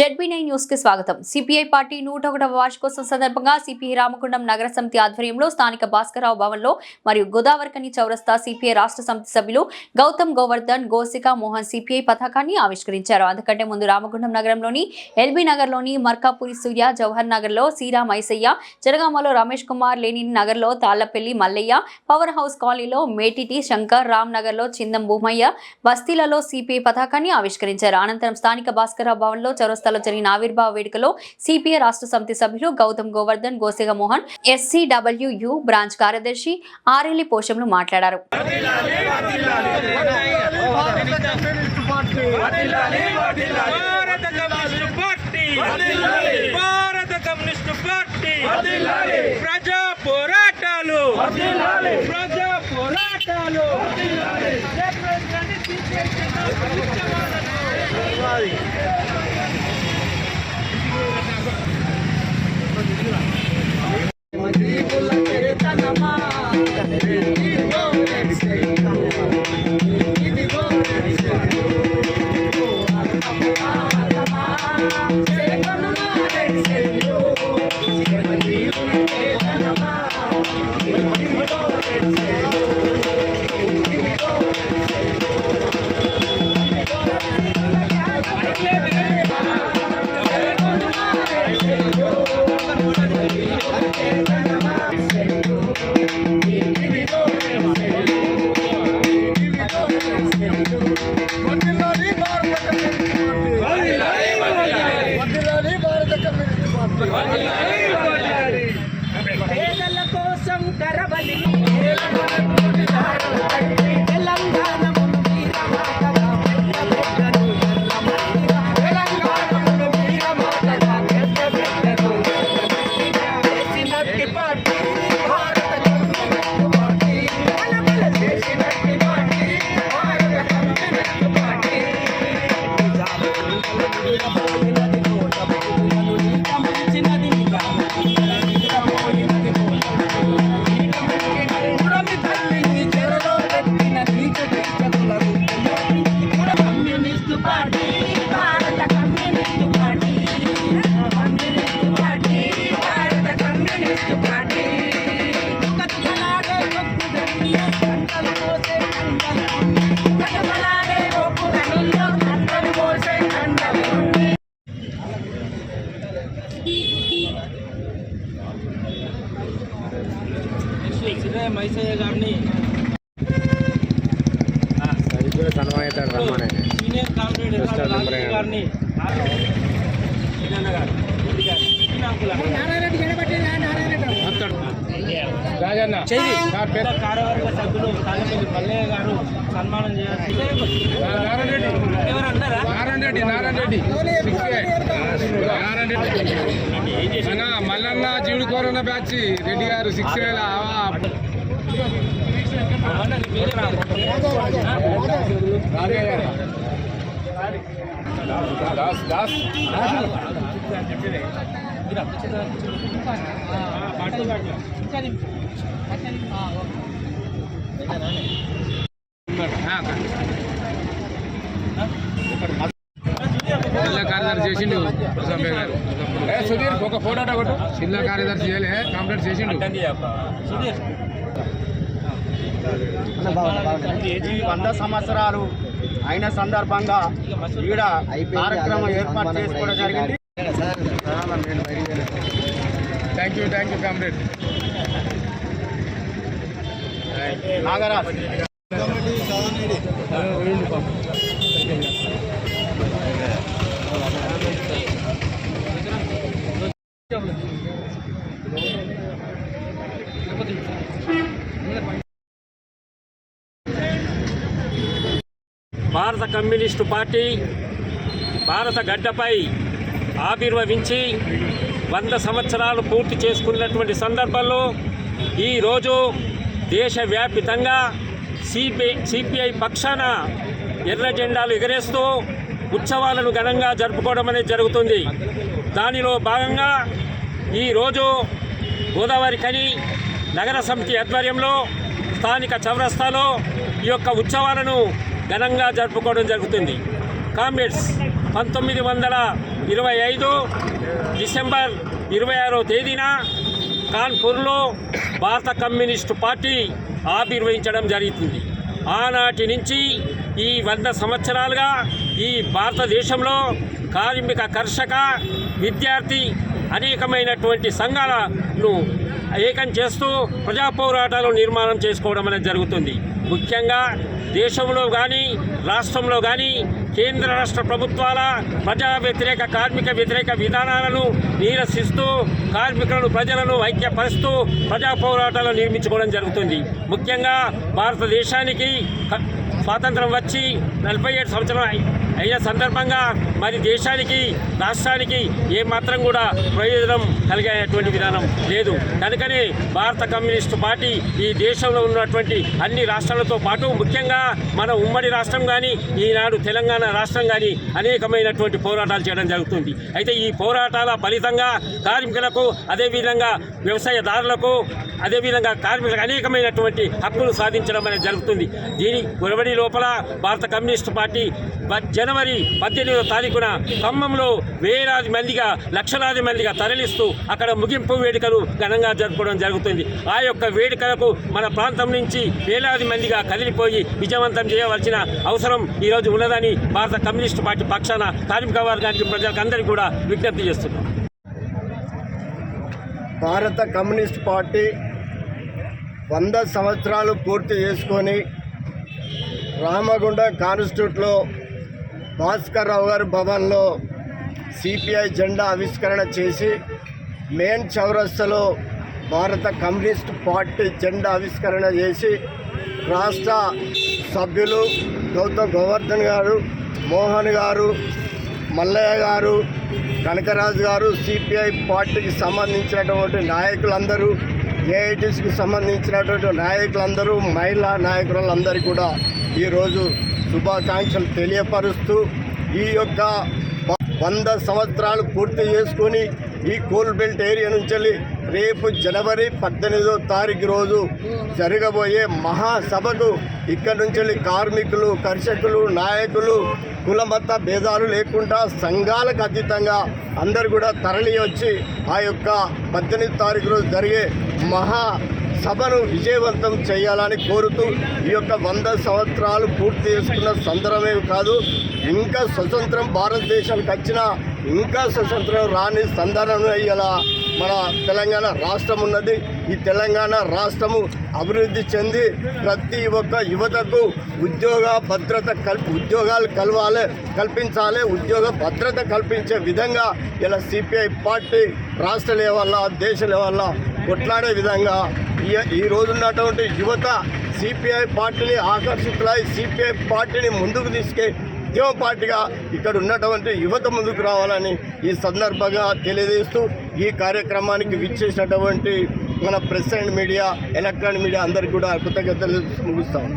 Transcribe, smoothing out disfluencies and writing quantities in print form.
జెడ్బీ9 news కి స్వాగతం. CPI party 101వ వార్షికోత్సవం సందర్భంగా సిపిఐ రామగుండం నగర సమితి ఆధ్వర్యంలో స్థానిక భాస్కరరావు భవన్లో మరియు గోదావరికని చౌరస్తా సిపిఐ రాష్ట్ర సమితి సభ్యులు గౌతమ్ గోవర్ధన్, గోసిక మోహన్ సిపిఐ పతాకాన్ని ఆవిష్కరించారు. అందుకంటే ముందు రామగుండం నగరంలోని ఎల్బీ నగర్లోని మర్కాపురి సూర్య, జవహర్ నగర్లో శ్రీరామ్ మైసయ్య, జనగామలో రమేష్ కుమార్, లెనిన్ నగర్లో తాళ్లపల్లి మల్లయ్య, పవర్ హౌస్ కాలనీలో మేటిటి శంకర్, రామ్ నగర్లో చిందం భూమయ్య బస్తీలలో సిపిఐ పతాకాన్ని ఆవిష్కరించారు. అనంతరం స్థానిక భాస్కరరావు భవన్లో చౌరస్తాలో జరిగిన ఆవిర్భావ వేడుకలో సిపిఐ రాష్ట్ర సమితి సభ్యులు గౌతమ్ గోవర్ధన్, గోసిక మోహన్, ఎస్సీడబ్ల్యూయు బ్రాంచ్ కార్యదర్శి ఆర్ఎల్ఈ పోషంలు మాట్లాడారు. మైసయ్య గారిని సీనియర్ కామ్రేడ్ గారిని కార్యవర్గ సభ్యులు తాళ్ళపల్లి మల్లయ్య గారు సన్మానం చేయాలి. మల్లన్న జీవుడు కోరన్న బ్యాచ్ రెడ్డి గారు 6 జిల్లా కార్యదర్శి చేసిండు సుధీర్ ఒక ఫోటో కొట్టు. జిల్లా కార్యదర్శి చేయలే, కంప్లీట్ చేసిండు. 100 సంవత్సరాలు అయిన సందర్భంగా ఈడ కార్యక్రమం ఏర్పాటు చేసుకోవడం జరిగింది. Thank you comrade Nagaraj. భారత కమ్యూనిస్టు పార్టీ భారత గడ్డపై ఆవిర్భవించి 100 సంవత్సరాలు పూర్తి చేసుకున్నటువంటి సందర్భంలో ఈరోజు దేశవ్యాప్తంగా సిపిఐ పక్షాన ఎర్ర జెండాలు ఎగరేస్తూ ఉత్సవాలను ఘనంగా జరుపుకోవడం అనేది జరుగుతుంది. దానిలో భాగంగా ఈరోజు గోదావరికని నగర సమితి ఆధ్వర్యంలో స్థానిక చౌరస్తాలో ఈ యొక్క ఉత్సవాలను ఘనంగా జరుపుకోవడం జరుగుతుంది. కామ్రేడ్స్, 1925 డిసెంబర్ 26వ తేదీన కాన్పూర్లో భారత కమ్యూనిస్టు పార్టీ ఆవిర్భవించడం జరుగుతుంది. ఆనాటి నుంచి ఈ 100 సంవత్సరాలుగా ఈ భారతదేశంలో కార్మిక, కర్షక, విద్యార్థి అనేకమైనటువంటి సంఘాలను ఏకం చేస్తూ ప్రజా పోరాటాలు నిర్మాణం చేసుకోవడం అనేది జరుగుతుంది. ముఖ్యంగా దేశంలో కానీ రాష్ట్రంలో కానీ కేంద్ర రాష్ట్ర ప్రభుత్వాల ప్రజా వ్యతిరేక, కార్మిక వ్యతిరేక విధానాలను నిరసిస్తూ కార్మికులను, ప్రజలను ఐక్యపరుస్తూ ప్రజా పోరాటాలు నిర్మించుకోవడం జరుగుతుంది. ముఖ్యంగా భారతదేశానికి స్వాతంత్రం వచ్చి 47 సంవత్సరాలు అయిన సందర్భంగా మరి దేశానికి, రాష్ట్రానికి ఏమాత్రం కూడా ప్రయోజనం కలిగేటువంటి విధానం లేదు. కనుకనే భారత కమ్యూనిస్టు పార్టీ ఈ దేశంలో ఉన్నటువంటి అన్ని రాష్ట్రాలతో పాటు ముఖ్యంగా మన ఉమ్మడి రాష్ట్రం కానీ, ఈనాడు తెలంగాణ రాష్ట్రం కానీ అనేకమైనటువంటి పోరాటాలు చేయడం జరుగుతుంది. అయితే ఈ పోరాటాల ఫలితంగా కార్మికులకు, అదేవిధంగా వ్యవసాయదారులకు, అదేవిధంగా కార్మికులకు అనేకమైనటువంటి హక్కులు సాధించడం అనేది జరుగుతుంది. దీని ఒరవడి లోపల భారత కమ్యూనిస్టు పార్టీ జనవరి 18వ తారీఖున ఖమ్మంలో వేలాది మందిగా, లక్షలాది మందిగా తరలిస్తూ అక్కడ ముగింపు వేడుకలు ఘనంగా జరుపుకోవడం జరుగుతుంది. ఆ యొక్క వేడుకలకు మన ప్రాంతం నుంచి వేలాది మందిగా కదిలిపోయి విజయవంతం చేయవలసిన అవసరం ఈరోజు ఉన్నదని భారత కమ్యూనిస్టు పార్టీ పక్షాన కార్మిక వర్గానికి, ప్రజలకు అందరికీ కూడా విజ్ఞప్తి చేస్తున్నాం. భారత కమ్యూనిస్ట్ పార్టీ 100 సంవత్సరాలు పూర్తి చేసుకొని రామగుండం కాన్స్టిట్యూట్లో భాస్కర్ రావు గారి భవన్లో సిపిఐ జెండా ఆవిష్కరణ చేసి మెయిన్ చౌరస్తాలో భారత కమ్యూనిస్ట్ పార్టీ జెండా ఆవిష్కరణ చేసి రాష్ట్ర సభ్యులు గౌతమ్ గోవర్ధన్ గారు, మోహన్ గారు, మల్లయ్య గారు, కనకరాజు గారు, సిపిఐ పార్టీకి సంబంధించినటువంటి నాయకులందరూ, ఏఐటీసీకి సంబంధించినటువంటి నాయకులందరూ, మహిళా నాయకులందరికీ కూడా ఈరోజు శుభాకాంక్షలు తెలియపరుస్తూ ఈ యొక్క 100 సంవత్సరాలు పూర్తి చేసుకొని ఈ కోల్ బెల్ట్ ఏరియా నుంచి రేపు జనవరి 18వ తారీఖు రోజు జరగబోయే మహాసభకు ఇక్కడ నుంచి కార్మికులు, కర్షకులు, నాయకులు, కులమత భేదాలు లేకుండా సంఘాలకు అతీతంగా అందరు కూడా తరలి వచ్చి ఆ యొక్క 18వ తారీఖు రోజు జరిగే మహా సభను విజయవంతం చేయాలని కోరుతూ ఈ యొక్క 100 సంవత్సరాలు పూర్తి చేసుకున్న సందర్భమే కాదు, ఇంకా స్వతంత్రం భారతదేశానికి వచ్చిన ఇంకా స్వతంత్రం రాని సందర్భంలో ఇలా మన తెలంగాణ రాష్ట్రం ఉన్నది. ఈ తెలంగాణ రాష్ట్రము అభివృద్ధి చెంది ప్రతి ఒక్క యువతకు ఉద్యోగ భద్రత ఉద్యోగాలు కల్పించాలి, ఉద్యోగ భద్రత కల్పించే విధంగా ఇలా సిపిఐ పార్టీ రాష్ట్ర లెవెల్లో, దేశ లెవెల్లో కొట్లాడే విధంగా ఈ రోజున్నటువంటి యువత సిపిఐ పార్టీని ఆకర్షితులై సిపిఐ పార్టీని ముందుకు ఉద్యమ పార్టీగా ఇక్కడ ఉన్నటువంటి యువత ముందుకు రావాలని ఈ సందర్భంగా తెలియజేస్తూ ఈ కార్యక్రమానికి విచ్చేసినటువంటి మన press and media, electronic media అందరికీ కూడా కృతజ్ఞతలు ముగిస్తాం.